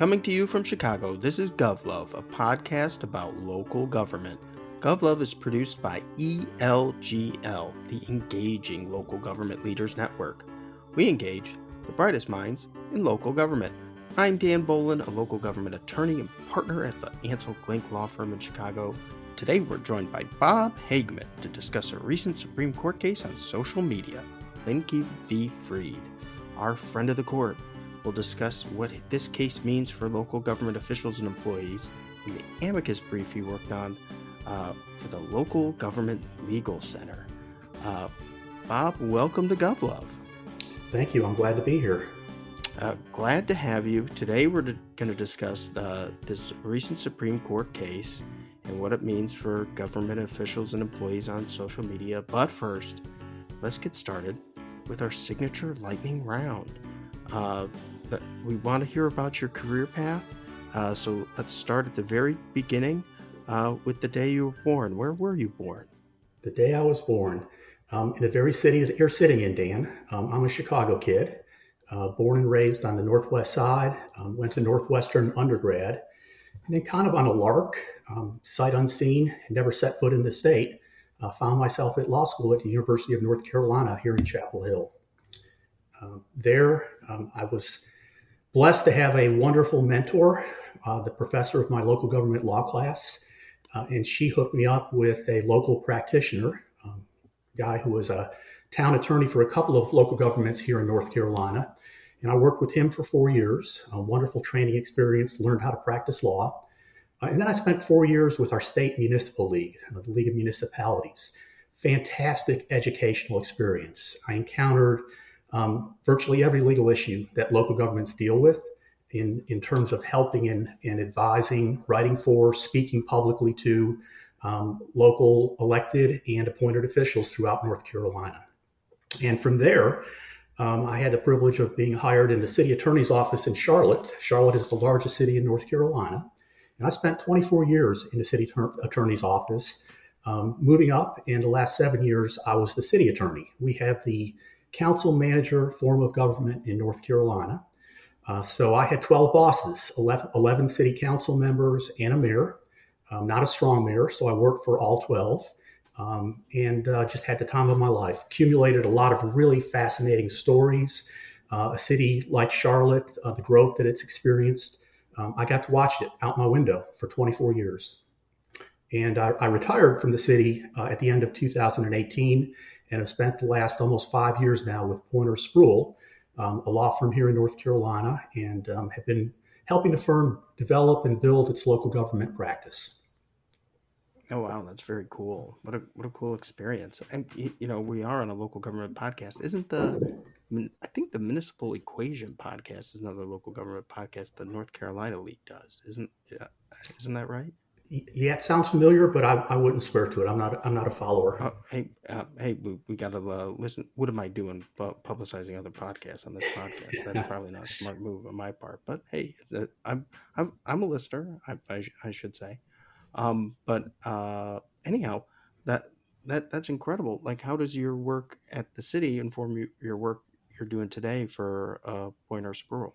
Coming to you from Chicago, this is GovLove, a podcast about local government. GovLove is produced by ELGL, the Engaging Local Government Leaders Network. We engage the brightest minds in local government. I'm Dan Bolin, a local government attorney and partner at the Ansel Glink Law Firm in Chicago. Today we're joined by Bob Hagemann to discuss a recent Supreme Court case on social media, Lindke v. Freed. Our friend of the court will discuss what this case means for local government officials and employees in the amicus brief he worked on for the Local Government Legal Center. Bob, welcome to GovLove. Thank you. I'm glad to be here. Glad to have you. Today we're going to discuss this recent Supreme Court case and what it means for government officials and employees on social media. But first, let's get started with our signature lightning round. We want to hear about your career path, so let's start at the very beginning with the day you were born. Where were you born? The day I was born, in the very city that you're sitting in, Dan. I'm a Chicago kid, born and raised on the Northwest side, went to Northwestern undergrad, and then kind of on a lark, sight unseen, never set foot in the state, found myself at law school at the University of North Carolina here in Chapel Hill. There, I was blessed to have a wonderful mentor, the professor of my local government law class, and she hooked me up with a local practitioner, guy who was a town attorney for a couple of local governments here in North Carolina. And I worked with him for 4 years, a wonderful training experience, learned how to practice law. And then I spent 4 years with our state municipal league, the League of Municipalities. Fantastic educational experience. I encountered virtually every legal issue that local governments deal with in terms of helping and advising, writing for, speaking publicly to local elected and appointed officials throughout North Carolina. And from there, I had the privilege of being hired in the city attorney's office in Charlotte. Charlotte is the largest city in North Carolina. And I spent 24 years in the city attorney's office, moving up. In the last 7 years, I was the city attorney. We have the council manager form of government in North Carolina. So I had 12 bosses, 11 city council members, and a mayor. Not a strong mayor, so I worked for all 12. And just had the time of my life. Accumulated a lot of really fascinating stories. A city like Charlotte, the growth that it's experienced, I got to watch it out my window for 24 years. And I retired from the city at the end of 2018 and have spent the last almost 5 years now with Poyner, a law firm here in North Carolina, and have been helping the firm develop and build its local government practice. Oh, wow, that's very cool. What a cool experience. And, we are on a local government podcast. I think the Municipal Equation podcast is another local government podcast the North Carolina League does. Isn't that right? Yeah, it sounds familiar, but I wouldn't swear to it. I'm not a follower. Hey, we got to listen. What am I doing? Publicizing other podcasts on this podcast? That's probably not a smart move on my part. But hey, I'm a listener. I should say. But anyhow, that's incredible. Like, how does your work at the city inform your work you're doing today for Poyner?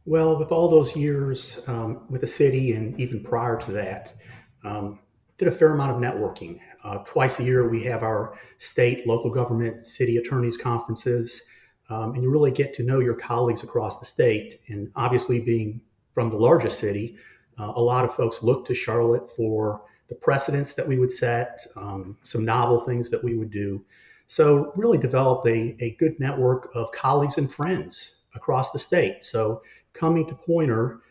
Well, with all those years with the city and even prior to that, did a fair amount of networking. Twice a year, we have our state, local government, city attorneys conferences, and you really get to know your colleagues across the state. And obviously, being from the largest city, a lot of folks look to Charlotte for the precedents that we would set, some novel things that we would do. So really developed a good network of colleagues and friends across the state. So coming to Poyner,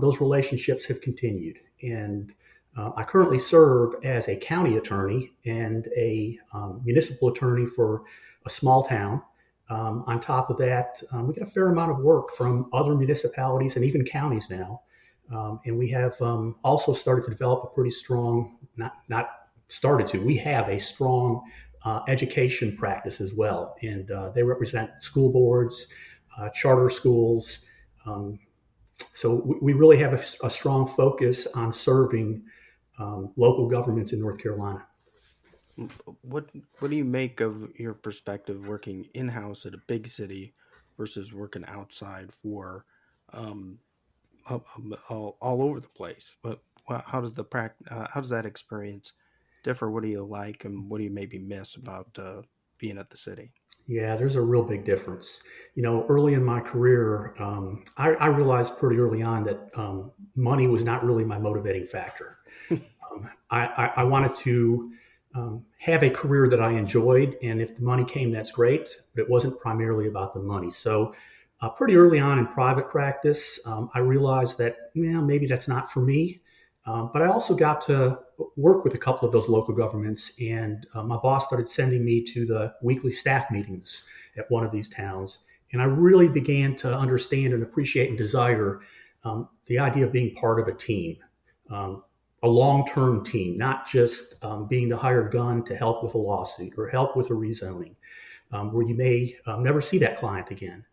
those relationships have continued. And I currently serve as a county attorney and a municipal attorney for a small town. On top of that, we get a fair amount of work from other municipalities and even counties now. And we have also started to develop a pretty strong, we have a strong education practice as well. And they represent school boards, charter schools. So we really have a strong focus on serving local governments in North Carolina. What do you make of your perspective working in-house at a big city versus working outside for all over the place. But how does how does that experience differ? What do you like, and what do you maybe miss about being at the city? Yeah, there's a real big difference. Early in my career, I realized pretty early on that money was not really my motivating factor. I wanted to have a career that I enjoyed, and if the money came, that's great. But it wasn't primarily about the money. So, pretty early on in private practice, I realized that maybe that's not for me. But I also got to work with a couple of those local governments, and my boss started sending me to the weekly staff meetings at one of these towns, and I really began to understand and appreciate and desire the idea of being part of a team. Um, a long-term team, not just being the hired gun to help with a lawsuit or help with a rezoning, where you may never see that client again.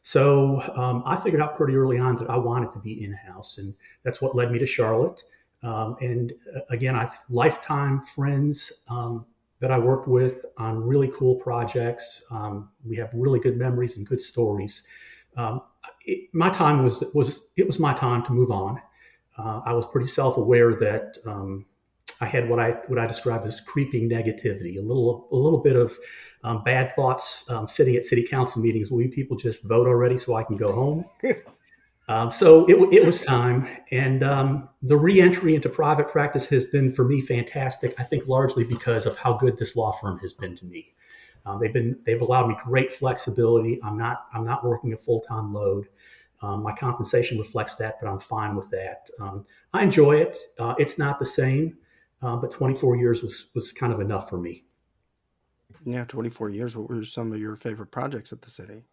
So I figured out pretty early on that I wanted to be in-house, and that's what led me to Charlotte. And again, I've lifetime friends that I worked with on really cool projects. We have really good memories and good stories. My time was my time to move on. I was pretty self-aware that I had what I describe as creeping negativity, a little bit of bad thoughts sitting at city council meetings. Will you people just vote already so I can go home? So it was time, and the reentry into private practice has been for me fantastic. I think largely because of how good this law firm has been to me. They've allowed me great flexibility. I'm not working a full-time load. My compensation reflects that, but I'm fine with that. I enjoy it. It's not the same, but 24 years was kind of enough for me. Yeah, 24 years. What were some of your favorite projects at the city?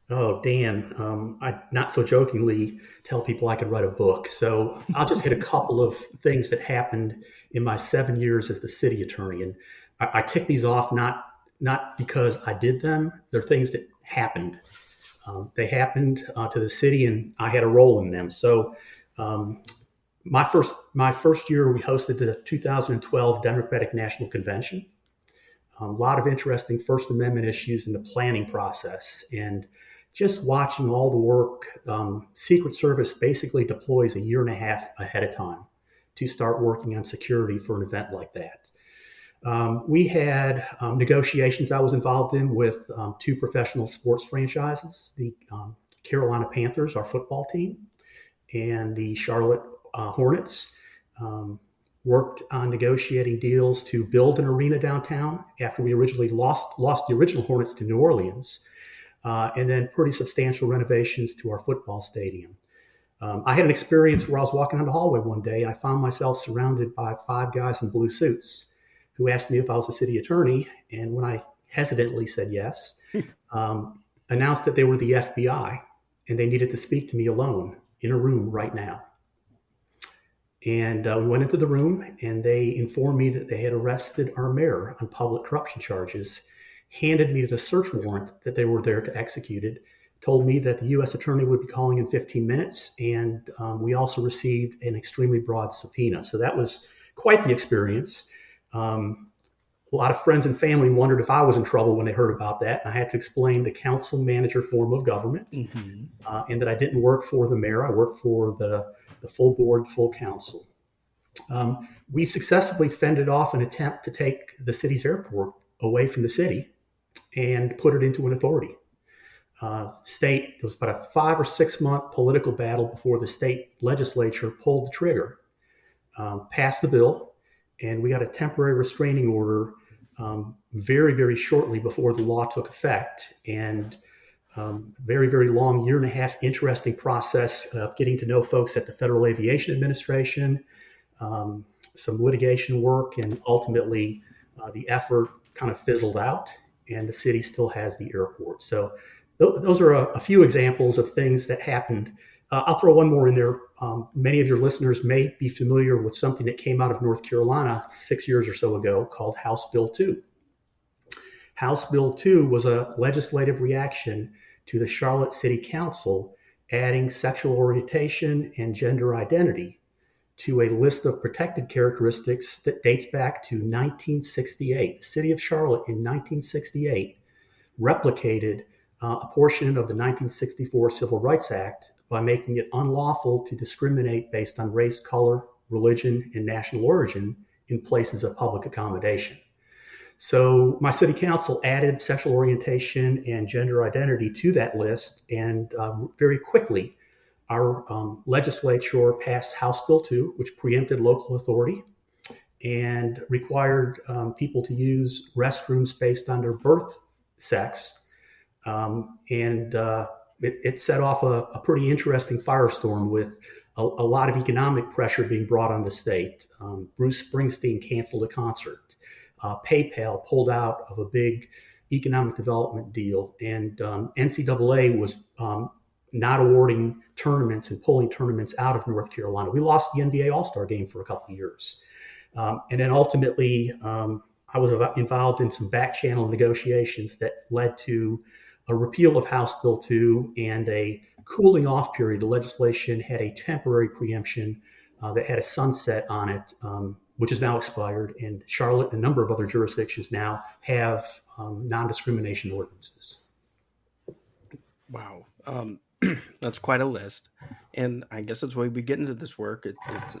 Oh, Dan, I not so jokingly tell people I could write a book. So I'll just hit a couple of things that happened in my 7 years as the city attorney. And I tick these off not because I did them. They're things that happened. They happened to the city, and I had a role in them. So um, my first year, we hosted the 2012 Democratic National Convention. A lot of interesting First Amendment issues in the planning process, and just watching all the work. Secret Service basically deploys a year and a half ahead of time to start working on security for an event like that. We had negotiations I was involved in with two professional sports franchises, the Carolina Panthers, our football team, and the Charlotte Hornets. Um, Worked on negotiating deals to build an arena downtown after we originally lost the original Hornets to New Orleans, and then pretty substantial renovations to our football stadium. I had an experience where I was walking down the hallway one day, and I found myself surrounded by five guys in blue suits who asked me if I was a city attorney. And when I hesitantly said yes, announced that they were the FBI and they needed to speak to me alone in a room right now. And we went into the room, and they informed me that they had arrested our mayor on public corruption charges, handed me the search warrant that they were there to execute it, told me that the U.S. attorney would be calling in 15 minutes, and we also received an extremely broad subpoena. So that was quite the experience. A lot of friends and family wondered if I was in trouble when they heard about that. I had to explain the council manager form of government, Mm-hmm. and that I didn't work for the mayor. I worked for the full board, full council. We successfully fended off an attempt to take the city's airport away from the city and put it into an authority. It was about a 5 or 6 month political battle before the state legislature pulled the trigger, passed the bill, and we got a temporary restraining order very, very shortly before the law took effect. And very, very long year and a half, interesting process of getting to know folks at the Federal Aviation Administration, some litigation work, and ultimately the effort kind of fizzled out, and the city still has the airport. So those are a few examples of things that happened. I'll throw one more in there. Many of your listeners may be familiar with something that came out of North Carolina 6 years or so ago called House Bill 2. House Bill 2 was a legislative reaction to the Charlotte City Council adding sexual orientation and gender identity to a list of protected characteristics that dates back to 1968. The city of Charlotte in 1968 replicated a portion of the 1964 Civil Rights Act by making it unlawful to discriminate based on race, color, religion, and national origin in places of public accommodation. So my city council added sexual orientation and gender identity to that list, and very quickly, our legislature passed House Bill 2, which preempted local authority and required people to use restrooms based on their birth sex. It set off a pretty interesting firestorm with a lot of economic pressure being brought on the state. Bruce Springsteen canceled a concert. PayPal pulled out of a big economic development deal, and NCAA was not awarding tournaments and pulling tournaments out of North Carolina. We lost the NBA All-Star game for a couple of years. And then ultimately, I was involved in some back channel negotiations that led to a repeal of House Bill 2 and a cooling off period. The legislation had a temporary preemption that had a sunset on it, which is now expired. And Charlotte and a number of other jurisdictions now have non-discrimination ordinances. Wow. That's quite a list. And I guess that's why we get into this work. It's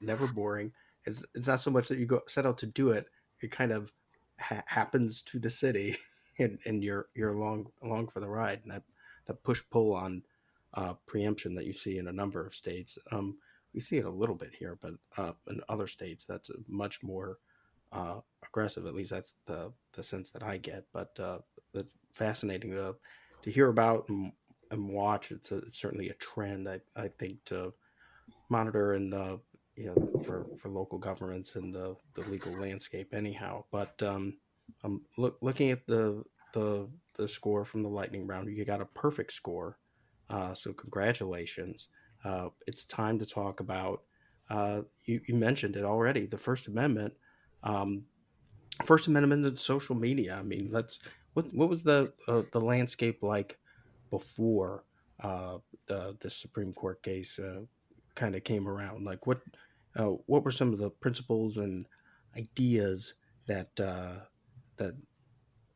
never boring. It's not so much that you go set out to do it. It kind of happens to the city, and you're along for the ride. And that push pull on preemption that you see in a number of states. We see it a little bit here, but in other states that's much more aggressive. At least that's the sense that I get. But it's fascinating to hear about and watch. It's certainly a trend I think to monitor and for local governments and the legal landscape anyhow. But I'm looking at the score from the lightning round. You got a perfect score, so congratulations. It's time to talk about you mentioned it already, the First Amendment. First Amendment and social media. I mean, what was the landscape like before the Supreme Court case kind of came around? Like what were some of the principles and ideas that that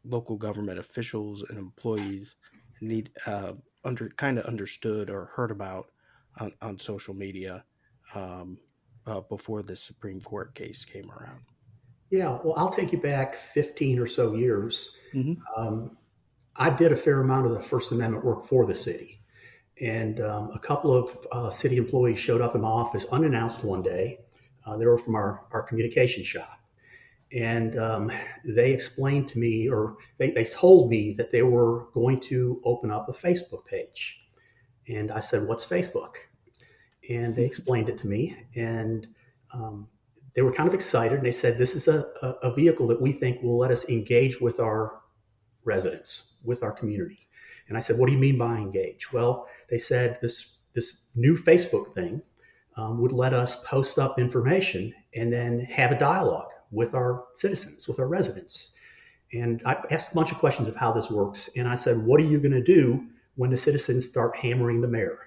local government officials and employees understood or heard about on social media before the Supreme Court case came around? Yeah, well, I'll take you back 15 or so years. Mm-hmm. I did a fair amount of the First Amendment work for the city. And a couple of city employees showed up in my office unannounced one day. They were from our communication shop. And they explained to me, or they told me that they were going to open up a Facebook page. And I said, "What's Facebook?" And they explained it to me. And they were kind of excited. And they said, "This is a vehicle that we think will let us engage with our residents, with our community." And I said, "What do you mean by engage?" Well, they said this new Facebook thing would let us post up information and then have a dialogue with our citizens, with our residents. And I asked a bunch of questions of how this works. And I said, "What are you going to do when the citizens start hammering the mayor?"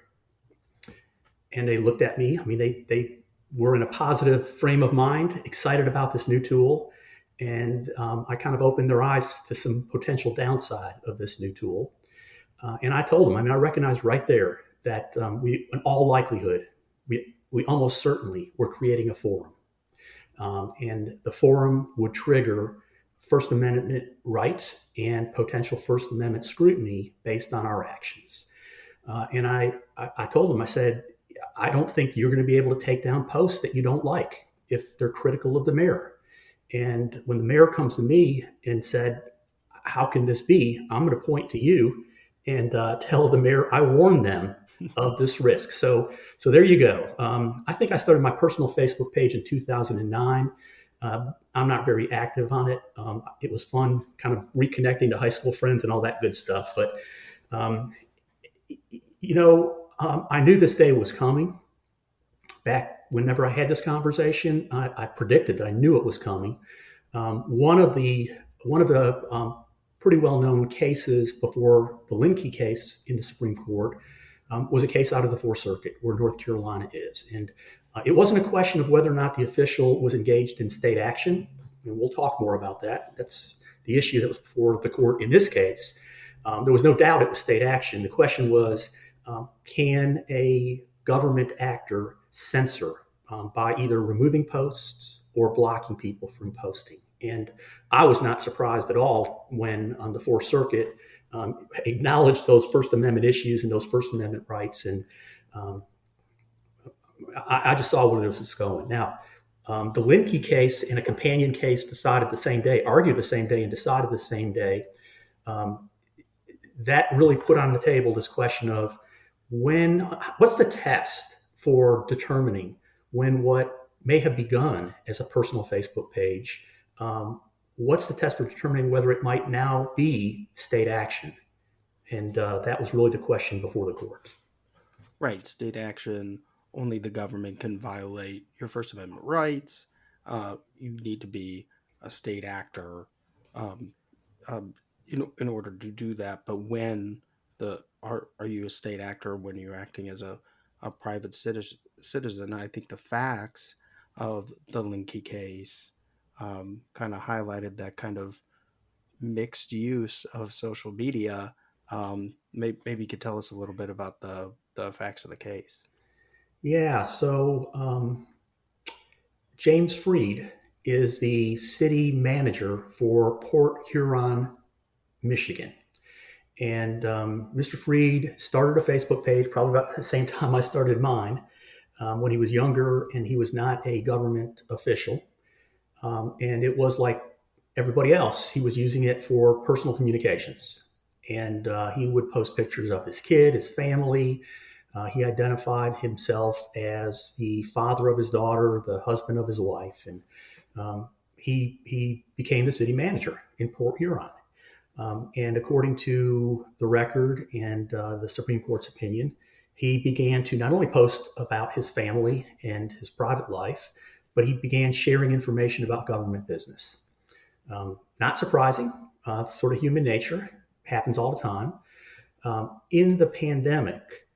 And they looked at me. I mean, they were in a positive frame of mind, excited about this new tool. And I kind of opened their eyes to some potential downside of this new tool. And I told them, I recognized right there that we, in all likelihood, we almost certainly were creating a forum. And the forum would trigger First Amendment rights and potential First Amendment scrutiny based on our actions. And I told them, I said, "I don't think you're going to be able to take down posts that you don't like if they're critical of the mayor." And when the mayor comes to me and said, "How can this be?" I'm going to point to you and tell the mayor I warned them of this risk. So there you go. I think I started my personal Facebook page in 2009. I'm not very active on it. It was fun kind of reconnecting to high school friends and all that good stuff. But, I knew this day was coming. Back whenever I had this conversation, I predicted, I knew it was coming. One of the pretty well-known cases before the Lindke case in the Supreme Court was a case out of the Fourth Circuit where North Carolina is. And it wasn't a question of whether or not the official was engaged in state action. And we'll talk more about that. That's the issue that was before the court in this case. There was no doubt it was state action. The question was, can a government actor censor by either removing posts or blocking people from posting? And I was not surprised at all when the Fourth Circuit acknowledged those First Amendment issues and those First Amendment rights. And um, I just saw where this was going. Now, the Lindke case and a companion case decided the same day, argued the same day, and decided the same day. Um, that really put on the table this question of what's the test for determining when what may have begun as a personal Facebook page, what's the test for determining whether it might now be state action? And that was really the question before the court. Right, state action, only the government can violate your First Amendment rights. You need to be a state actor um, in order to do that. But when are you a state actor when you're acting as a private citizen? I think the facts of the Linke case kind of highlighted that kind of mixed use of social media. Maybe you could tell us a little bit about the facts of the case. Yeah, so James Freed is the city manager for Port Huron, Michigan. And Mr. Freed started a Facebook page probably about the same time I started mine when he was younger and he was not a government official. And it was like everybody else, he was using it for personal communications. And he would post pictures of his kid, his family. He identified himself as the father of his daughter, the husband of his wife. And he became the city manager in Port Huron. And according to the record and the Supreme Court's opinion, he began to not only post about his family and his private life, but he began sharing information about government business. Not surprising, it's sort of human nature, happens all the time. In the pandemic,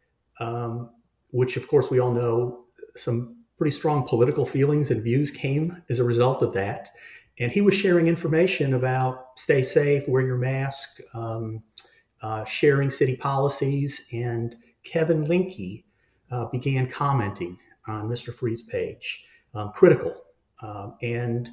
which of course we all know, some pretty strong political feelings and views came as a result of that. And he was sharing information about stay safe, wear your mask, sharing city policies. And Kevin Lindke began commenting on Mr. Freed's page, critical. And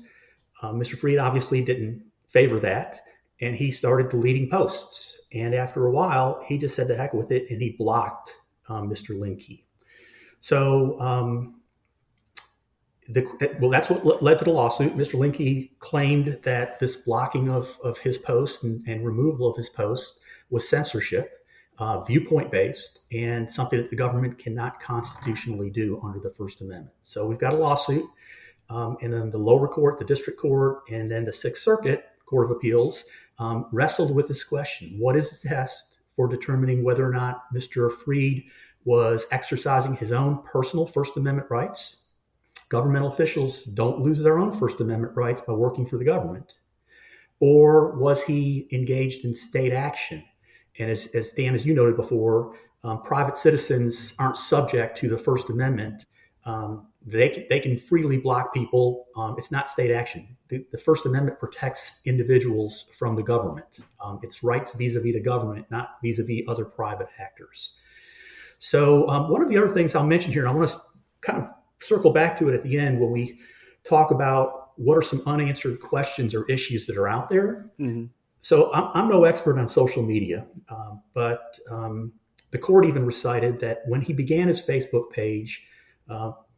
Mr. Freed obviously didn't favor that. And he started deleting posts. And after a while, he just said the heck with it and he blocked Mr. Lindke. So, that's what led to the lawsuit. Mr. Lindke claimed that this blocking of his post and removal of his post was censorship, viewpoint-based, and something that the government cannot constitutionally do under the First Amendment. So we've got a lawsuit, and then the lower court, the district court, and then the Sixth Circuit Court of Appeals wrestled with this question. What is the test for determining whether or not Mr. Freed was exercising his own personal First Amendment rights? Governmental officials don't lose their own First Amendment rights by working for the government. Or was he engaged in state action? And as Dan, as you noted before, private citizens aren't subject to the First Amendment. They can freely block people. It's not state action. The First Amendment protects individuals from the government. It's rights vis-a-vis the government, not vis-a-vis other private actors. So one of the other things I'll mention here, and I want to kind of circle back to it at the end when we talk about what are some unanswered questions or issues that are out there. Mm-hmm. So I'm no expert on social media, but the court even recited that when he began his Facebook page,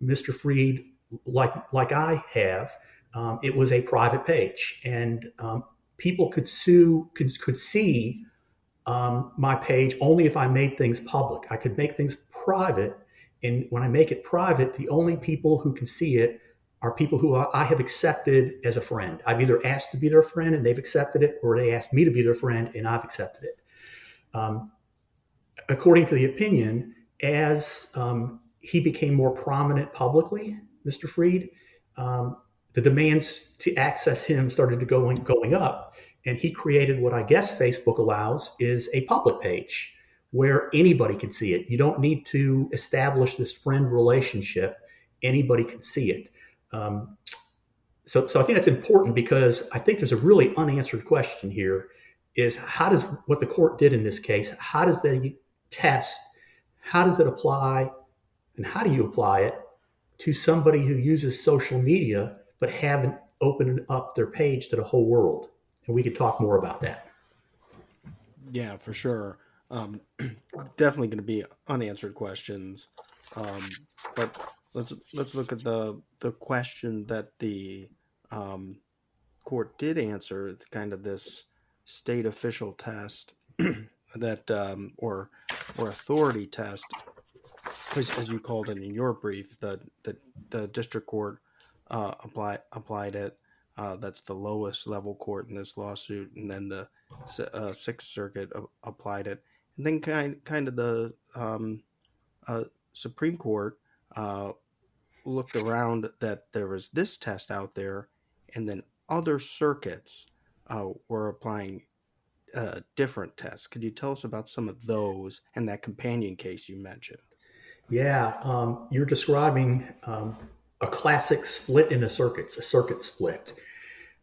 Mr. Freed, like I have, it was a private page, and people could see my page only if I made things public. I could make things private. And when I make it private, the only people who can see it are people who I have accepted as a friend. I've either asked to be their friend and they've accepted it, or they asked me to be their friend and I've accepted it. According to the opinion, as he became more prominent publicly, Mr. Freed, the demands to access him started to going up. And he created what I guess Facebook allows is a public page where anybody can see it. You don't need to establish this friend relationship. Anybody can see it. So I think that's important because I think there's a really unanswered question here is what the court did in this case, how does they test how does it apply and how do you apply it to somebody who uses social media but haven't opened up their page to the whole world? And we could talk more about that. Yeah, for sure. Um, Definitely going to be unanswered questions. But let's look at the question that the um, court did answer. It's kind of this state official test that or authority test, as you called it in your brief. The district court applied it. That's the lowest level court in this lawsuit, and then the Sixth Circuit applied it, and then kind of the uh, Supreme Court uh, looked around that there was this test out there, and then other circuits were applying different tests. Could you tell us about some of those and that companion case you mentioned? Yeah, you're describing a classic split in the circuits, a circuit split.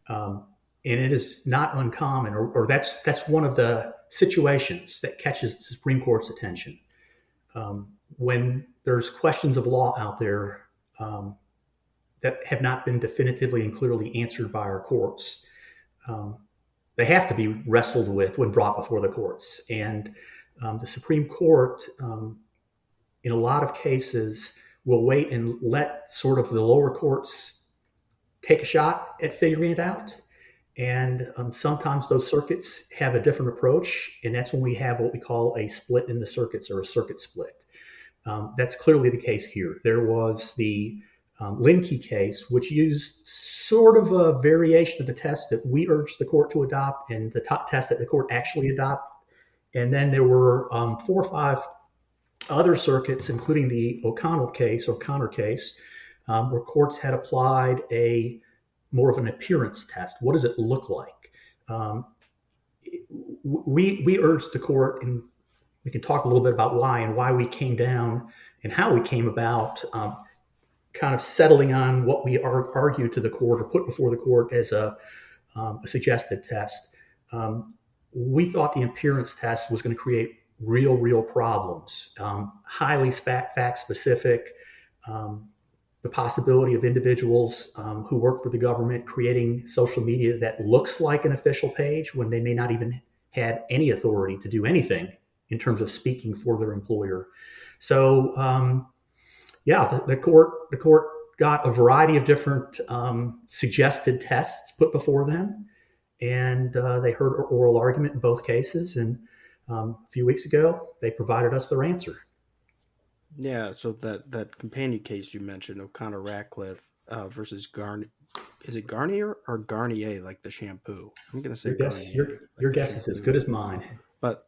Um, and it is not uncommon, or that's one of the situations that catches the Supreme Court's attention. When there's questions of law out there that have not been definitively and clearly answered by our courts, um, they have to be wrestled with when brought before the courts. And the Supreme Court, in a lot of cases, will wait and let sort of the lower courts take a shot at figuring it out. And sometimes those circuits have a different approach, and that's when we have what we call a split in the circuits, or a circuit split. That's clearly the case here. There was the Lindke case, which used sort of a variation of the test that we urged the court to adopt and the top test that the court actually adopted. And then there were 4 or 5 other circuits, including the O'Connor case, where courts had applied a more of an appearance test. What does it look like? We urged the court, and we can talk a little bit about why and why we came down and how we came about kind of settling on what we argued to the court or put before the court as a suggested test. We thought the appearance test was going to create real problems, highly fact specific. The possibility of individuals who work for the government creating social media that looks like an official page when they may not even had any authority to do anything in terms of speaking for their employer. So the court got a variety of different suggested tests put before them, and they heard oral argument in both cases. And a few weeks ago, they provided us their answer. Yeah, so that companion case you mentioned, O'Connor Ratcliffe versus Garnier. Is it Garnier or Garnier, like the shampoo? I'm going to say Garnier. Your guess is as good as mine. But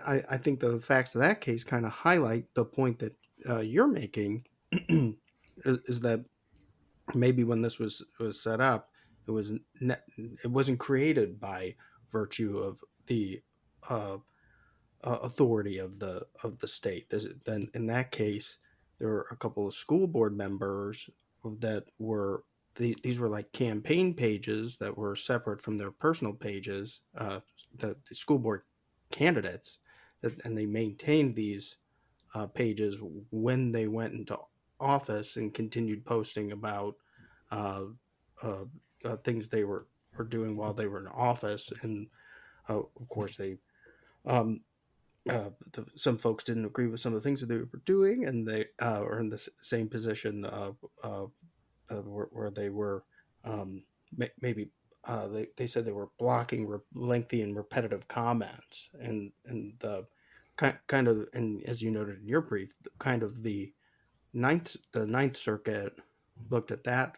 I think the facts of that case kind of highlight the point that you're making, is that maybe when this was set up, it wasn't created by virtue of the authority of the state. Then in that case, there were a couple of school board members that were these were like campaign pages that were separate from their personal pages. The school board candidates, and they maintained these pages when they went into office and continued posting about things they were doing while they were in office. And of course, they some folks didn't agree with some of the things that they were doing, and they are in the same position where they were maybe they said they were blocking lengthy and repetitive comments, and the kind of, and as you noted in your brief, kind of the Ninth Circuit looked at that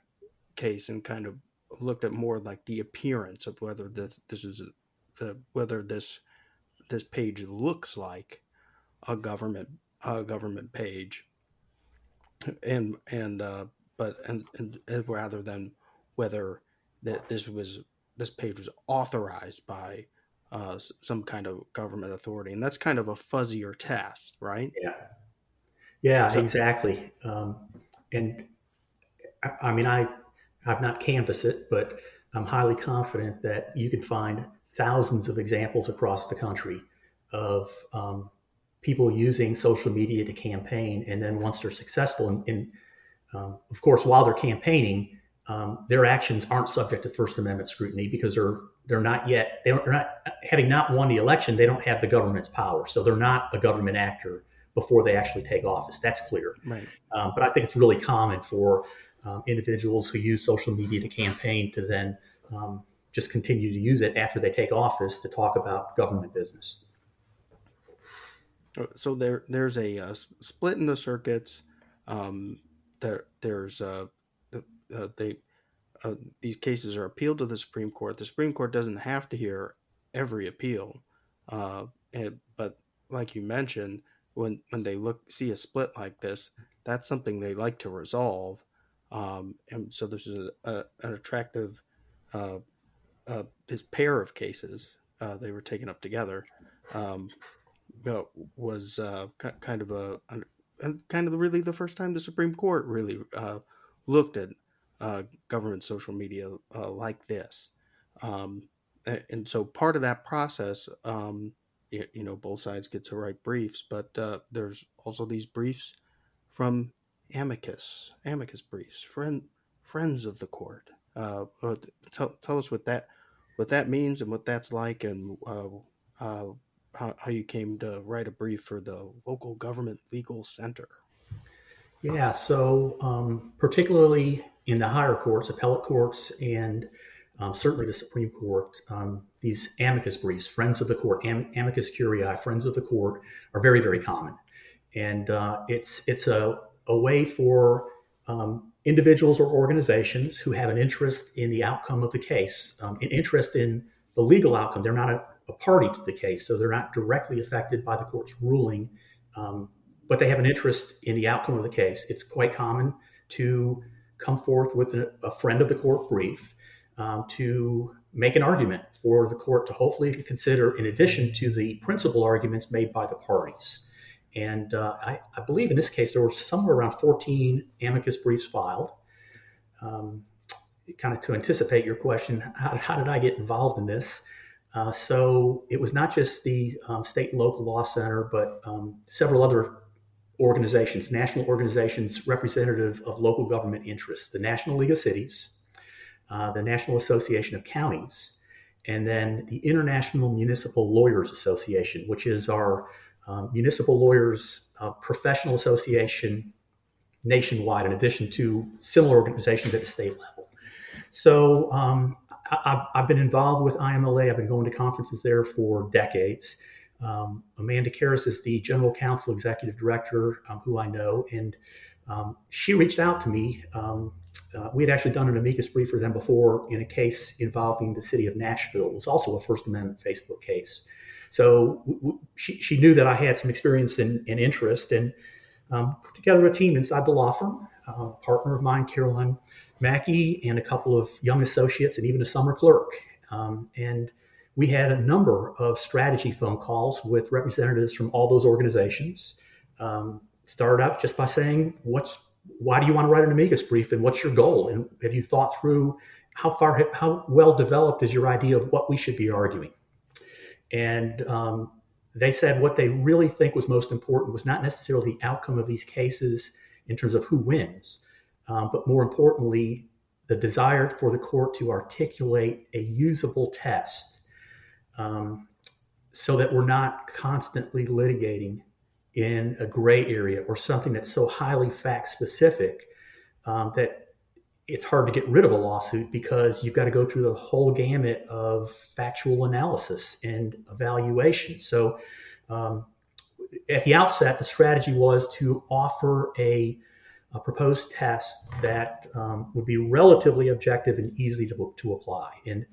case and kind of looked at more like the appearance of whether whether this page looks like a government page, and rather than whether this page was authorized by some kind of government authority. And that's kind of a fuzzier test, right? Yeah, exactly. And I mean, I've not canvassed it, but I'm highly confident that you can find thousands of examples across the country of people using social media to campaign, and then once they're successful, of course, while they're campaigning, their actions aren't subject to First Amendment scrutiny because they're not yet they're not having not won the election. They don't have the government's power, so they're not a government actor before they actually take office. That's clear. Right. But I think it's really common for individuals who use social media to campaign to then just continue to use it after they take office to talk about government business. So there's a, split in the circuits. There's they these cases are appealed to the Supreme Court. The Supreme Court doesn't have to hear every appeal, but like you mentioned, when they see a split like this, that's something they like to resolve. And so this is an attractive this pair of cases they were taken up together. Um, was kind of kind of really the first time the Supreme Court really looked at government social media like this. And so part of that process, both sides get to write briefs, but there's also these briefs from amicus briefs, friends of the court. Tell us what that means and what that's like, and how you came to write a brief for the local government legal center. Yeah, so particularly in the higher courts, appellate courts, and certainly the Supreme Court, these amicus briefs, friends of the court, amicus curiae, friends of the court, are very, very common. And it's a way for individuals or organizations who have an interest in the outcome of the case, an interest in the legal outcome. They're not a party to the case, so they're not directly affected by the court's ruling, but they have an interest in the outcome of the case. It's quite common to come forth with a friend of the court brief to make an argument for the court to hopefully consider, in addition to the principal arguments made by the parties. And I believe in this case there were somewhere around 14 amicus briefs filed. Kind of to anticipate your question, how did I get involved in this? So it was not just the state and local law center, but several other organizations, national organizations representative of local government interests, the National League of Cities, the National Association of Counties, and then the International Municipal Lawyers Association, which is our municipal lawyers professional association nationwide, in addition to similar organizations at the state level. So I've been involved with IMLA. I've been going to conferences there for decades. Amanda Karras is the general counsel, executive director, who I know, and she reached out to me. We had actually done an amicus brief for them before in a case involving the city of Nashville. It was also a First Amendment Facebook case. So she knew that I had some experience and interest, and put together a team inside the law firm. A partner of mine, Caroline Mackey, and a couple of young associates, and even a summer clerk. And we had a number of strategy phone calls with representatives from all those organizations. Started out just by saying, why do you want to write an amicus brief, and what's your goal? And have you thought through how well developed is your idea of what we should be arguing? And they said what they really think was most important was not necessarily the outcome of these cases in terms of who wins, but more importantly, the desire for the court to articulate a usable test, so that we're not constantly litigating in a gray area or something that's so highly fact specific that it's hard to get rid of a lawsuit, because you've got to go through the whole gamut of factual analysis and evaluation. So at the outset, the strategy was to offer a proposed test that would be relatively objective and easy to apply. And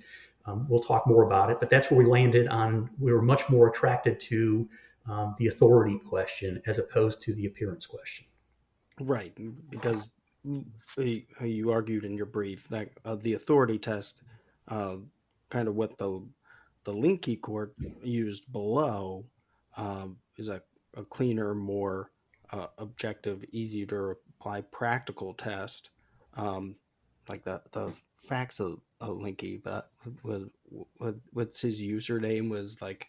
we'll talk more about it, but that's where we landed on. We were much more attracted to the authority question as opposed to the appearance question. Right, because you argued in your brief that the authority test, kind of what the Lindke court used below, is a cleaner, more objective, easy to apply practical test. Like the facts of Lindke, but what's his username was like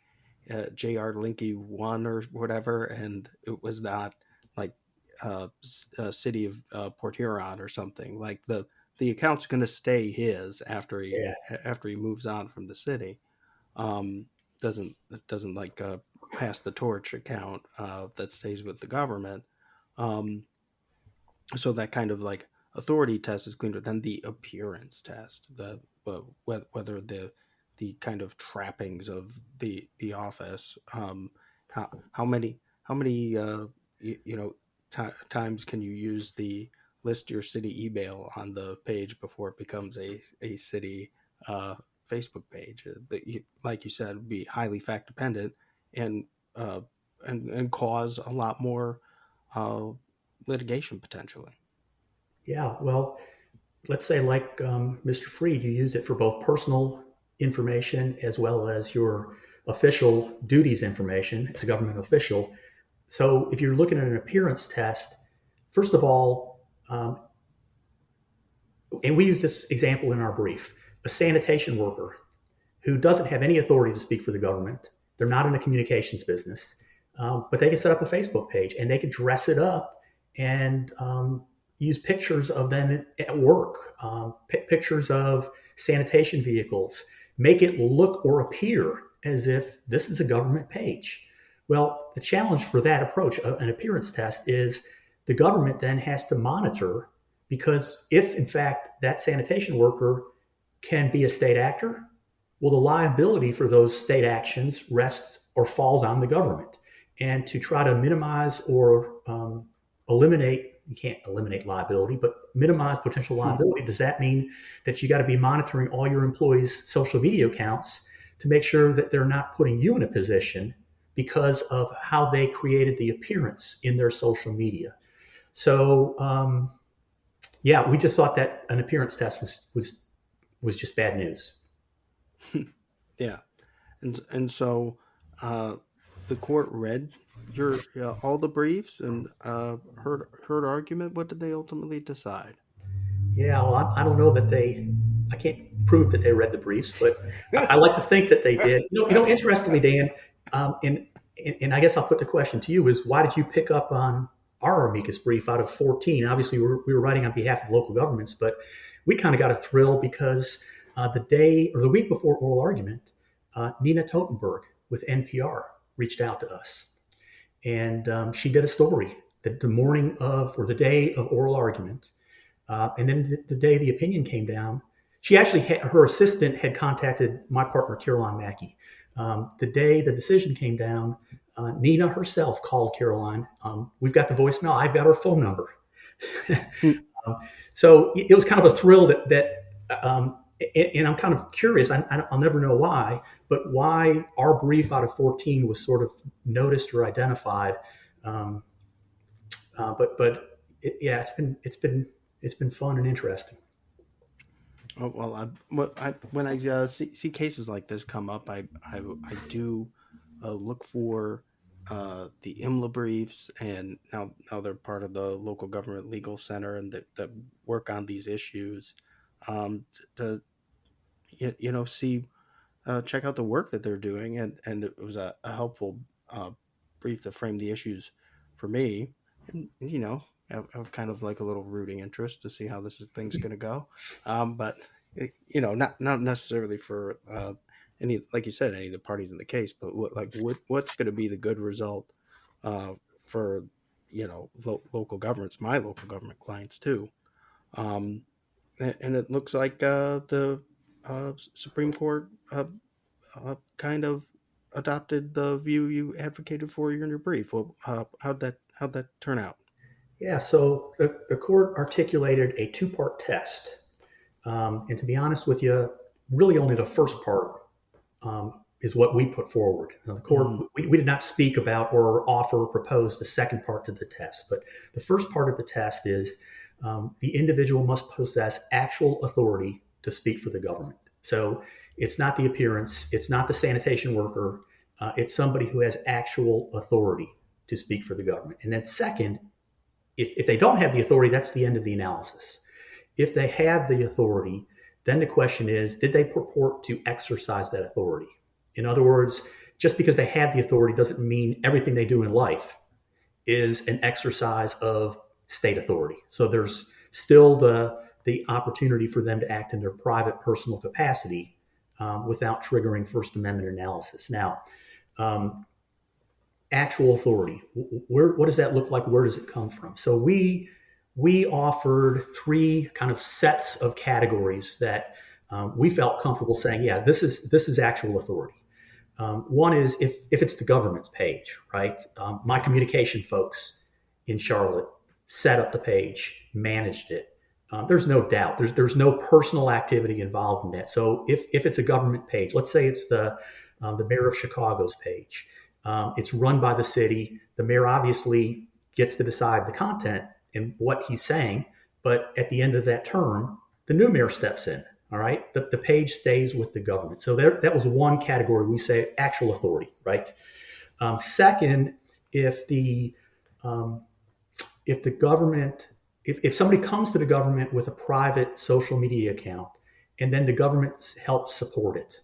J.R. Lindke won or whatever, and it was not like city of Port Huron or something. Like the account's going to stay his Yeah. after he moves on from the city. Um, doesn't like pass the torch account that stays with the government. Um, so that kind of like authority test is cleaner than the appearance test, whether the kind of trappings of the office, how many you know times can you use the list your city email on the page before it becomes a city uh, Facebook page. Like you said, would be highly fact dependent, and uh, and cause a lot more uh, litigation potentially. Yeah. Well, let's say like Mr. Freed, you used it for both personal information as well as your official duties information as a government official. So if you're looking at an appearance test, first of all, and we use this example in our brief, a sanitation worker who doesn't have any authority to speak for the government. They're not in a communications business, but they can set up a Facebook page and they can dress it up and use pictures of them at work, pictures of sanitation vehicles, make it look or appear as if this is a government page. Well, the challenge for that approach, an appearance test, is the government then has to monitor, because if in fact that sanitation worker can be a state actor, well, the liability for those state actions rests or falls on the government. And to try to minimize or eliminate, you can't eliminate liability, but minimize potential liability, does that mean that you got to be monitoring all your employees' social media accounts to make sure that they're not putting you in a position because of how they created the appearance in their social media? So, yeah, we just thought that an appearance test was just bad news. Yeah, and so uh, the court read your all the briefs and heard argument. What did they ultimately decide? Yeah, well, I don't know that I can't prove that they read the briefs, but I like to think that they did. Interestingly, Dan, and I guess I'll put the question to you is, why did you pick up on our amicus brief out of 14? Obviously, we were writing on behalf of local governments, but we kind of got a thrill because the day or the week before oral argument, Nina Totenberg with NPR reached out to us, and she did a story that the morning of or the day of oral argument. And then the day the opinion came down, she actually her assistant had contacted my partner, Caroline Mackey. The day the decision came down, Nina herself called Caroline. We've got the voicemail. I've got her phone number. So it was kind of a thrill and I'm kind of curious. I'll never know why, but why our brief out of 14 was sort of noticed or identified. Yeah, it's been fun and interesting. Oh, well, when I see cases like this come up, I do look for the IMLA briefs, and now they're part of the local government legal center, and that work on these issues to see check out the work that they're doing, and it was a helpful brief to frame the issues for me, and have kind of like a little rooting interest to see how thing's going to go, but not necessarily for any, like you said, any of the parties in the case, but what's going to be the good result for local governments, my local government clients too. um, and it looks like the Supreme Court kind of adopted the view you advocated for in your brief. Well, how'd that turn out? Yeah, so the court articulated a two-part test. And to be honest with you, really only the first part is what we put forward. Now, the court, Mm, we did not speak about or offer or propose the second part to the test, but the first part of the test is the individual must possess actual authority to speak for the government. So it's not the appearance, it's not the sanitation worker, it's somebody who has actual authority to speak for the government. And then second, if they don't have the authority, that's the end of the analysis. If they have the authority, then the question is, did they purport to exercise that authority? In other words, just because they have the authority doesn't mean everything they do in life is an exercise of state authority. So there's still the opportunity for them to act in their private personal capacity without triggering First Amendment analysis. Now, actual authority, what does that look like? Where does it come from? So we offered three kind of sets of categories that we felt comfortable saying, yeah, this is actual authority. One is if it's the government's page, right? My communication folks in Charlotte set up the page, managed it. There's no doubt. There's no personal activity involved in that. So if it's a government page, let's say it's the mayor of Chicago's page, it's run by the city. The mayor obviously gets to decide the content and what he's saying, but at the end of that term, the new mayor steps in. All right, the page stays with the government. So that was one category. We say actual authority, right? Second, if the government, if somebody comes to the government with a private social media account, and then the government helps support it,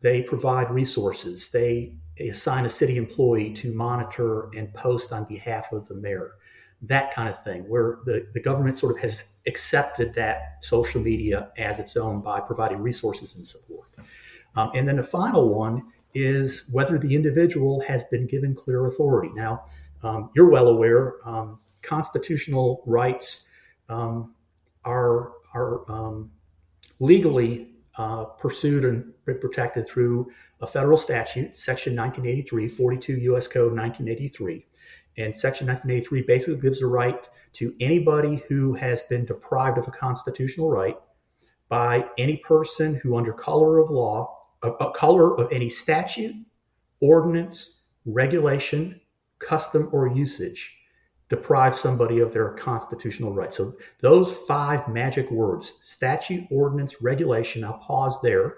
they provide resources. They assign a city employee to monitor and post on behalf of the mayor. That kind of thing, where the government sort of has accepted that social media as its own by providing resources and support. And then the final one is whether the individual has been given clear authority. Now, you're well aware, constitutional rights are legally pursued and protected through a federal statute, Section 1983, 42 U.S. Code 1983. And Section 1983 basically gives the right to anybody who has been deprived of a constitutional right by any person who, under color of law, color of any statute, ordinance, regulation, custom, or usage, deprive somebody of their constitutional right. So those five magic words, statute, ordinance, regulation, I'll pause there.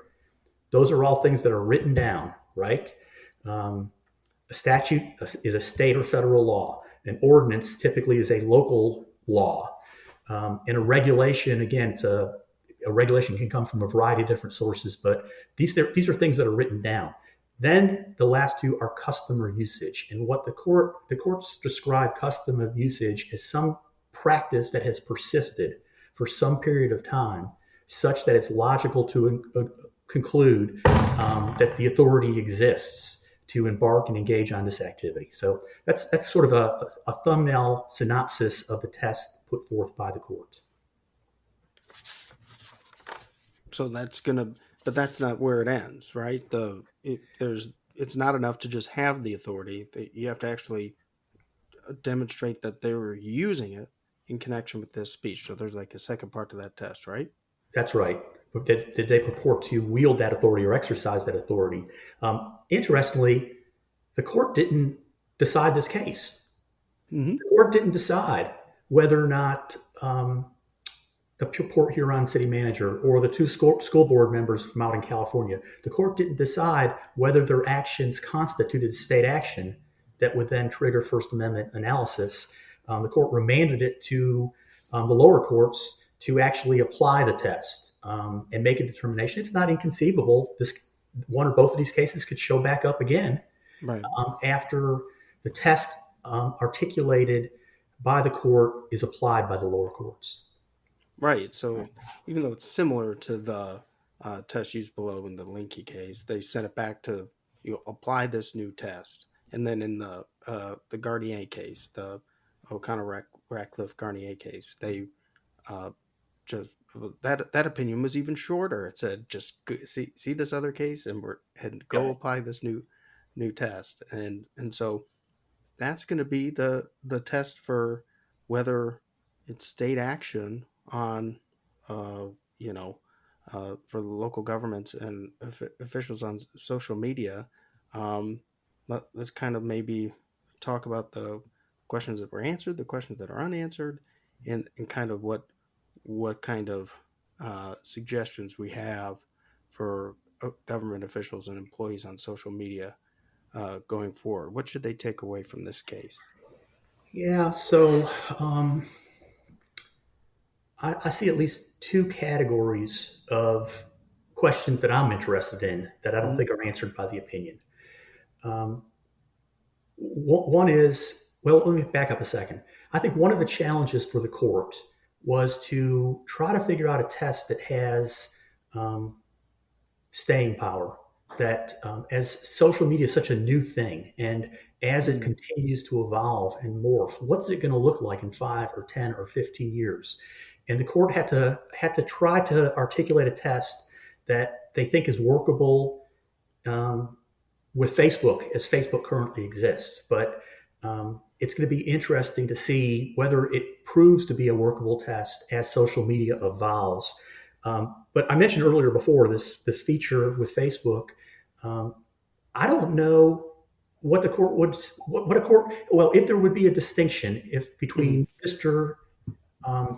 Those are all things that are written down, right? A statute is a state or federal law. An ordinance typically is a local law. And a regulation, again, a regulation can come from a variety of different sources, but these are things that are written down. Then the last two are custom or usage. And what the courts describe custom of usage as some practice that has persisted for some period of time, such that it's logical to conclude that the authority exists to embark and engage on this activity. So that's sort of a thumbnail synopsis of the test put forth by the court. So but that's not where it ends, right? It's not enough to just have the authority. You have to actually demonstrate that they were using it in connection with this speech. So there's like a second part to that test, right? That's right. Did they purport to wield that authority or exercise that authority? Interestingly, the court didn't decide this case. Mm-hmm. The court didn't decide whether or not the Port Huron city manager or the two school board members from out in California, the court didn't decide whether their actions constituted state action that would then trigger First Amendment analysis. The court remanded it to the lower courts to actually apply the test and make a determination. It's not inconceivable. This one or both of these cases could show back up again, right, after the test articulated by the court is applied by the lower courts. Right. So even though it's similar to the test used below in the Lindke case, they sent it back to apply this new test. And then in the Garnier case, the O'Connor-Ratcliffe Garnier case, they just that opinion was even shorter. It said, just see this other case and go apply this new test. And so that's going to be the test for whether it's state action on, for the local governments and officials on social media. Let's kind of maybe talk about the questions that were answered, the questions that are unanswered, and kind of what kind of suggestions we have for government officials and employees on social media going forward. What should they take away from this case? Yeah, so I see at least two categories of questions that I'm interested in that I don't think are answered by the opinion. One is, well, let me back up a second. I think one of the challenges for the court was to try to figure out a test that has staying power, that as social media is such a new thing, and as it continues to evolve and morph, what's it going to look like in 5 or 10 or 15 years? And the court had to try to articulate a test that they think is workable with Facebook as Facebook currently exists. But it's going to be interesting to see whether it proves to be a workable test as social media evolves. But I mentioned earlier before this feature with Facebook. I don't know what the court would, what a court, well, if there would be a distinction between Mr.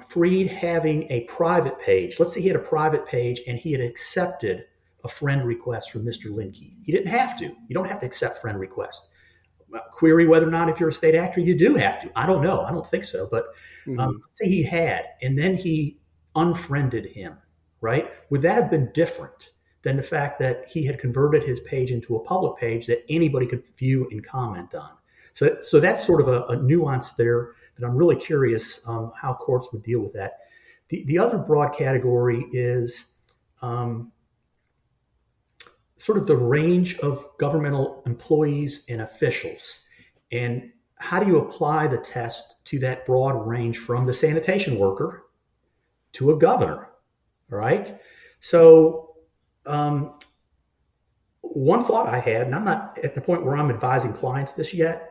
Freed having a private page. Let's say he had a private page and he had accepted a friend request from Mr. Lindke. He didn't have to. You don't have to accept friend requests. Query whether or not if you're a state actor, you do have to. I don't know. I don't think so. But let's say he had, and then he unfriended him, right? Would that have been different than the fact that he had converted his page into a public page that anybody could view and comment on? So that's sort of a nuance there that I'm really curious how courts would deal with that. The other broad category is sort of the range of governmental employees and officials. And how do you apply the test to that broad range from the sanitation worker to a governor, all right? So one thought I had, and I'm not at the point where I'm advising clients this yet,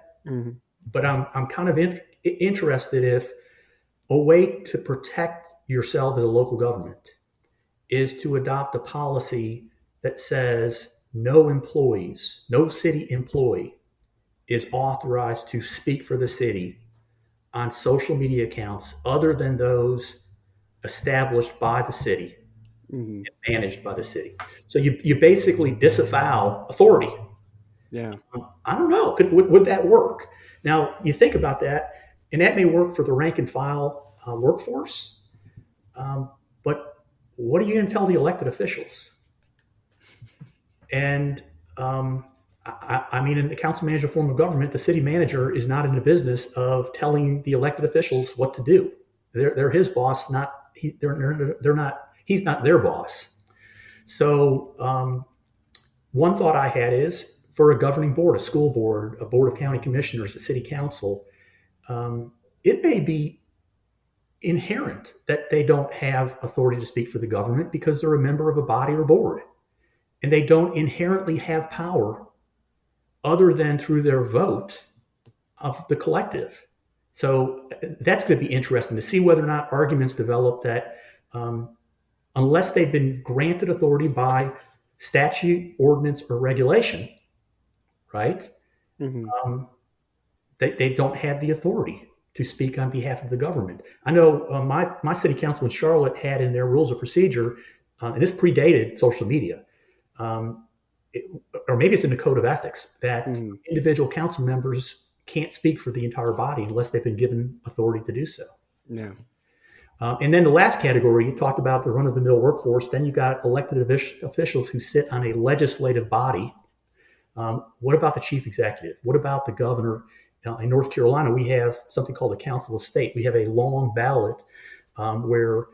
but I'm kind of interested if a way to protect yourself as a local government is to adopt a policy that says no employees, no city employee is authorized to speak for the city on social media accounts other than those established by the city and managed by the city. So you basically disavow authority. Yeah. I don't know. Would that work? Now, you think about that, and that may work for the rank and file workforce, but what are you going to tell the elected officials? And I mean, in the council manager form of government, the city manager is not in the business of telling the elected officials what to do. They're his boss, he's not their boss. So one thought I had is for a governing board, a school board, a board of county commissioners, a city council, it may be inherent that they don't have authority to speak for the government because they're a member of a body or board. And they don't inherently have power other than through their vote of the collective. So that's going to be interesting to see whether or not arguments develop that unless they've been granted authority by statute, ordinance, or regulation, right? They don't have the authority to speak on behalf of the government. I know my city council in Charlotte had in their rules of procedure, and this predated social media, or maybe it's in the code of ethics, that individual council members can't speak for the entire body unless they've been given authority to do so. Yeah. And then the last category, you talked about the run-of-the-mill workforce. Then you got elected officials who sit on a legislative body. What about the chief executive? What about the governor? In North Carolina, we have something called the Council of State. We have a long ballot where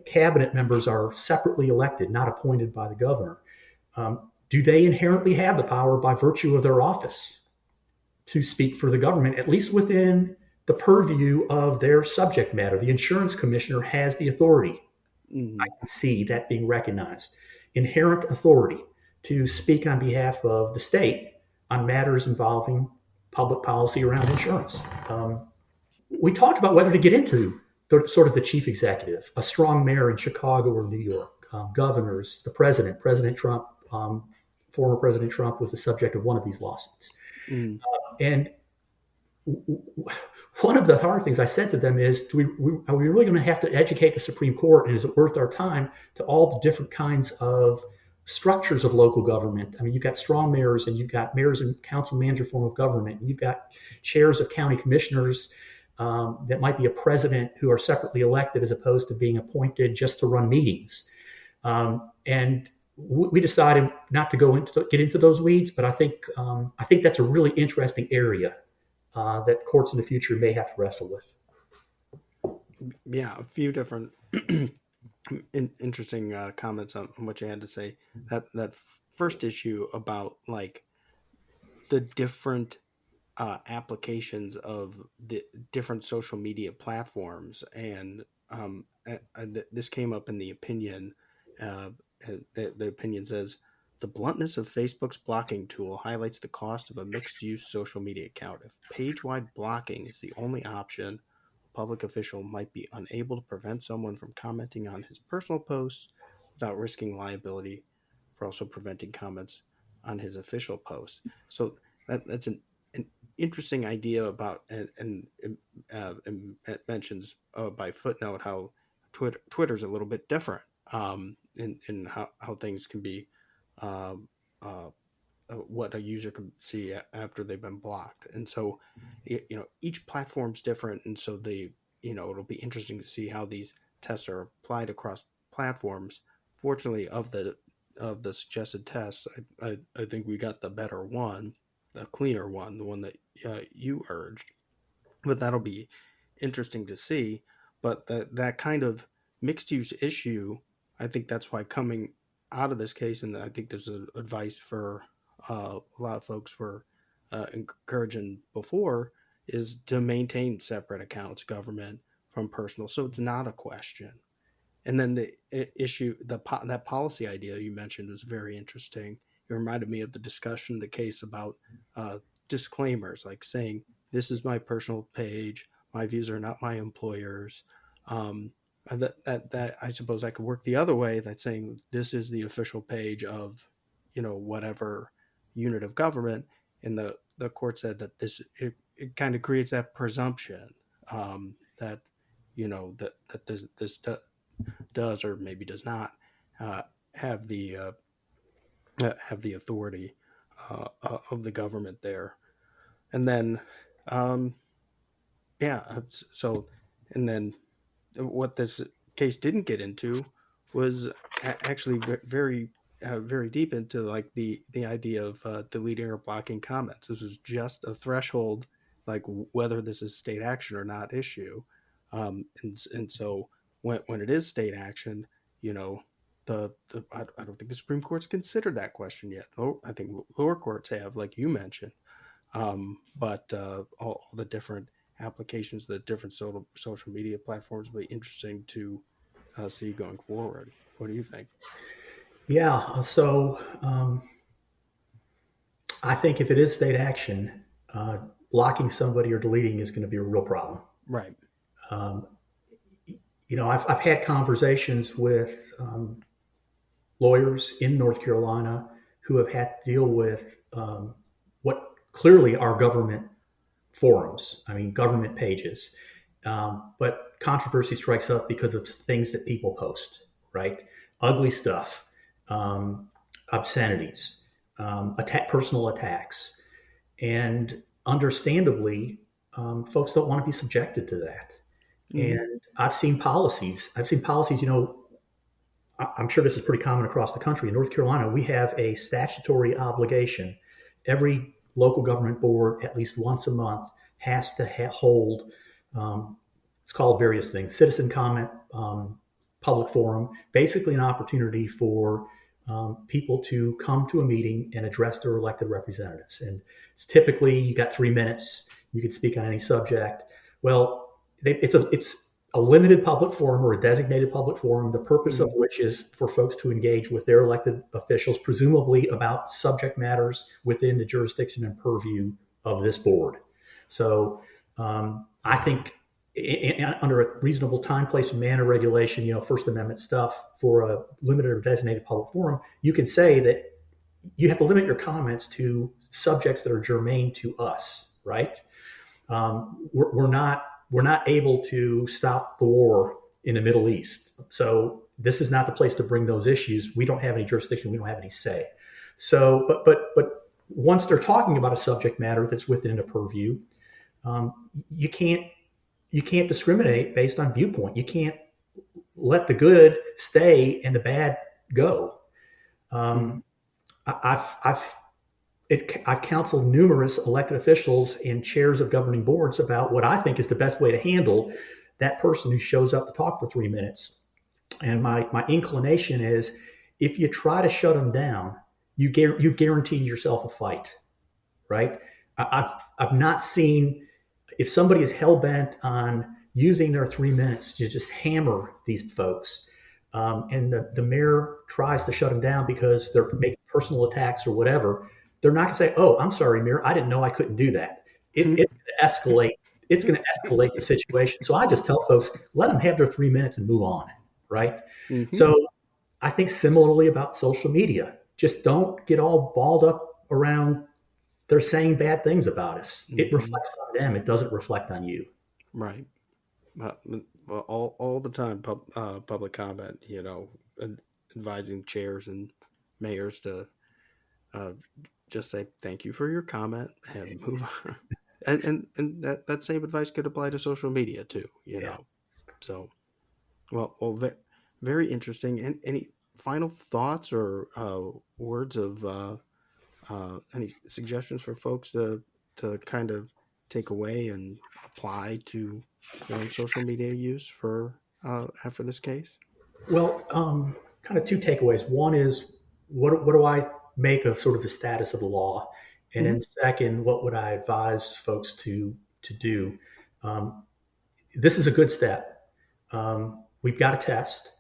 cabinet members are separately elected, not appointed by the governor. Do they inherently have the power by virtue of their office to speak for the government, at least within the purview of their subject matter? The insurance commissioner has the authority. I can see that being recognized. Inherent authority to speak on behalf of the state on matters involving public policy around insurance. We talked about whether to get into the chief executive, a strong mayor in Chicago or New York, governors, the president, President Trump, former President Trump was the subject of one of these lawsuits. And one of the hard things I said to them is, are we really going to have to educate the Supreme Court, and is it worth our time to all the different kinds of structures of local government? I mean, you've got strong mayors, and you've got mayors and council manager form of government, and you've got chairs of county commissioners that might be a president who are separately elected as opposed to being appointed just to run meetings. And we decided not to get into those weeds, but I think that's a really interesting area that courts in the future may have to wrestle with. Yeah, a few different interesting comments on what you had to say. That first issue about like the different applications of the different social media platforms, and this came up in the opinion. Uh, the opinion says the bluntness of Facebook's blocking tool highlights the cost of a mixed-use social media account. If page-wide blocking is the only option, a public official might be unable to prevent someone from commenting on his personal posts without risking liability for also preventing comments on his official posts. So that's an interesting idea about, and it mentions by footnote how Twitter's a little bit different in how things can be, um, uh, what a user can see after they've been blocked. And so, each platform's different, and so it'll be interesting to see how these tests are applied across platforms. Fortunately, of the suggested tests, I think we got the better one, the cleaner one, the one that you urged. But that'll be interesting to see. But that kind of mixed use issue, I think that's why coming out of this case, and I think there's advice for a lot of folks were encouraging before, is to maintain separate accounts, government from personal, so it's not a question. And then the issue, that policy idea you mentioned was very interesting. It reminded me of the discussion, the case about uh, disclaimers, like saying, "This is my personal page. My views are not my employer's." That I suppose I could work the other way. That saying, "This is the official page of, whatever unit of government." And the court said that it kind of creates that presumption, that that this does or maybe does not uh, have the authority of the government there. And then, um, yeah, so, and then what this case didn't get into was actually very very deep into like the idea of deleting or blocking comments. This was just a threshold, like whether this is state action or not issue. And so when it is state action, you know I don't think the Supreme Court's considered that question yet. I think lower courts have, like you mentioned. But all the different applications, the different social media platforms will be interesting to see going forward. What do you think? Yeah. So I think if it is state action, blocking somebody or deleting is going to be a real problem. Right. Um, I've had conversations with lawyers in North Carolina who have had to deal with what clearly are government forums, I mean, government pages. But controversy strikes up because of things that people post, right? Ugly stuff, um, obscenities, personal attacks. And understandably, folks don't want to be subjected to that. Mm-hmm. And I've seen policies, I'm sure this is pretty common across the country. In North Carolina, we have a statutory obligation. Every local government board, at least once a month, has to hold, um, it's called various things, citizen comment, public forum, basically an opportunity for people to come to a meeting and address their elected representatives. And it's typically, you got 3 minutes, you can speak on any subject. Well, it's a limited public forum or a designated public forum, the purpose Mm-hmm. of which is for folks to engage with their elected officials, presumably about subject matters within the jurisdiction and purview of this board. So I think under a reasonable time, place, and manner regulation, First Amendment stuff for a limited or designated public forum, you can say that you have to limit your comments to subjects that are germane to us, right? We're not able to stop the war in the Middle East. So this is not the place to bring those issues. We don't have any jurisdiction. We don't have any say. So, but once they're talking about a subject matter that's within a purview, you can't discriminate based on viewpoint. You can't let the good stay and the bad go. Mm. I've counseled numerous elected officials and chairs of governing boards about what I think is the best way to handle that person who shows up to talk for 3 minutes. And my inclination is, if you try to shut them down, you guarantee yourself a fight, right? I've not seen, if somebody is hell bent on using their 3 minutes to just hammer these folks, and the mayor tries to shut them down because they're making personal attacks or whatever, they're not going to say, "Oh, I'm sorry, mayor, I didn't know I couldn't do that." It's going to escalate. It's going to escalate the situation. So I just tell folks, let them have their 3 minutes and move on, right? Mm-hmm. So I think similarly about social media. Just don't get all balled up around they're saying bad things about us. It Mm-hmm. reflects on them. It doesn't reflect on you. Right. Well, all the time, public comment, advising chairs and mayors to uh, just say thank you for your comment and move on. And that same advice could apply to social media too, Yeah. So, very interesting. And any final thoughts or words of any suggestions for folks to kind of take away and apply to their own social media use for after this case? Well, kind of two takeaways. One is, what do I make of sort of the status of the law, and Hmm. then second, what would I advise folks to do? Um, this is a good step. We've got a test,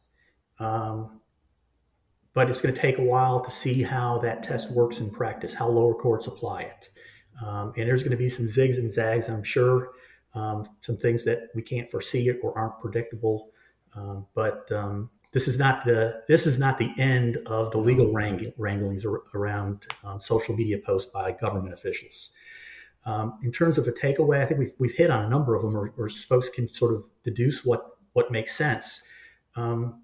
um, but it's going to take a while to see how that test works in practice, how lower courts apply it. And there's going to be some zigs and zags, I'm sure, some things that we can't foresee or aren't predictable. But this is not the end of the legal No. wranglings around social media posts by government officials. In terms of a takeaway, I think we've hit on a number of them, or folks can sort of deduce what makes sense. Um,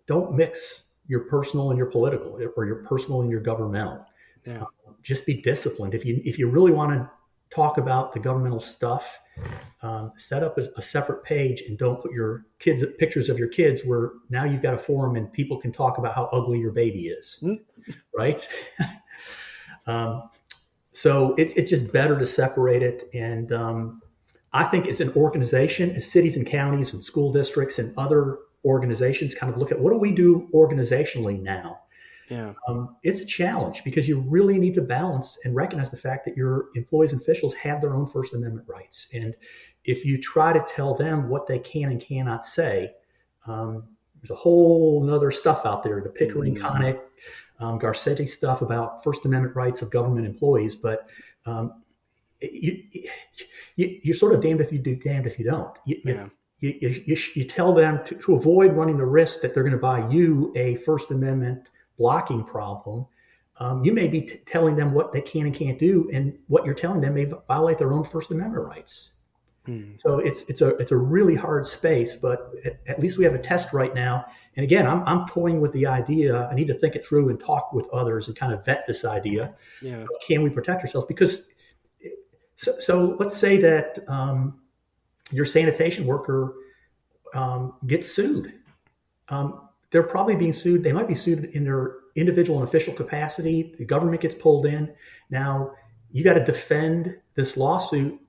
don't mix your personal and your political, or your personal and your governmental. Yeah. Just be disciplined. If you really want to talk about the governmental stuff, set up a separate page and don't put your kids pictures of your kids where now you've got a forum and people can talk about how ugly your baby is, Mm. right? um, so it's just better to separate it. And I think as an organization, as cities and counties and school districts and other organizations kind of look at, what do we do organizationally now? Yeah. It's a challenge because you really need to balance and recognize the fact that your employees and officials have their own First Amendment rights. And if you try to tell them what they can and cannot say, there's a whole other stuff out there, the Pickering Mm. Connick, Garcetti stuff about First Amendment rights of government employees. But um, you, you're sort of damned if you do, damned if you don't. Yeah. You tell them to avoid running the risk that they're going to buy you a First Amendment blocking problem. You may be telling them what they can and can't do, and what you're telling them may violate their own First Amendment rights. Mm. So it's a really hard space, but at least we have a test right now. And again, I'm toying with the idea. I need to think it through and talk with others and kind of vet this idea. Yeah. Can we protect ourselves? Because so let's say that your sanitation worker gets sued. They're probably being sued. They might be sued in their individual and official capacity. The government gets pulled in. Now you got to defend this lawsuit,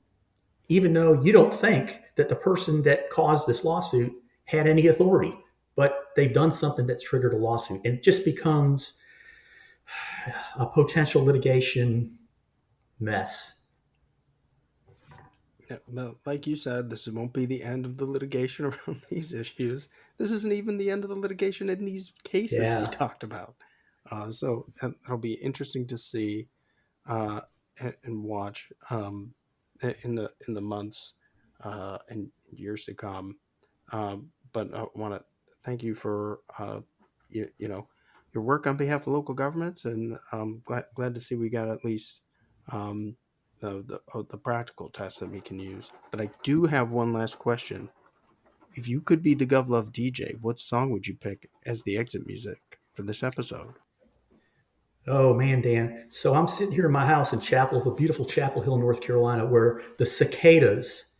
even though you don't think that the person that caused this lawsuit had any authority, but they've done something that's triggered a lawsuit, and it just becomes a potential litigation mess. Yeah, well, like you said, this won't be the end of the litigation around these issues. This isn't even the end of the litigation in these cases we Yeah. talked about. So it'll be interesting to see and watch in the months and years to come. But I want to thank you for you know your work on behalf of local governments, and glad to see we got at least um, the practical tests that we can use. But I do have one last question. If you could be the GovLove DJ, what song would you pick as the exit music for this episode? Oh man, Dan. So I'm sitting here in my house in beautiful Chapel Hill, North Carolina, where the cicadas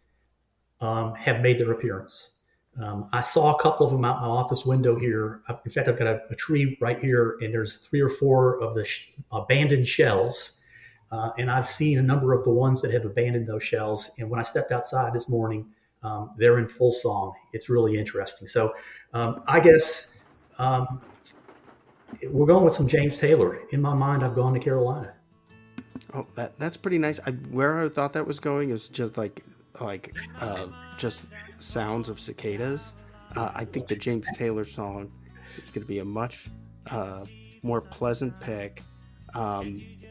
have made their appearance. I saw a couple of them out my office window here. In fact, I've got a tree right here, and there's 3 or 4 of the abandoned shells. And I've seen a number of the ones that have abandoned those shells. And when I stepped outside this morning, they're in full song. It's really interesting. So I guess we're going with some James Taylor. In my mind, I've gone to Carolina. Oh, that's pretty nice. Where I thought that was going is just just sounds of cicadas. I think the James Taylor song is going to be a much more pleasant pick.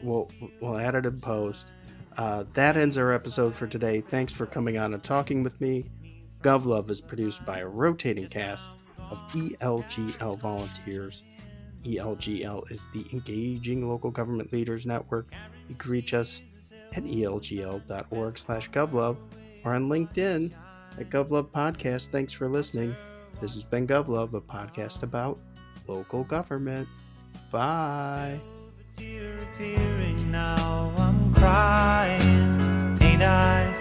We'll add it in post. That ends our episode for today. Thanks for coming on and talking with me. GovLove is produced by a rotating cast of ELGL volunteers. ELGL is the Engaging Local Government Leaders Network. You can reach us at elgl.org/GovLove or on LinkedIn at GovLove Podcast. Thanks for listening. This has been GovLove, a podcast about local government. Bye. Now I'm crying, ain't I?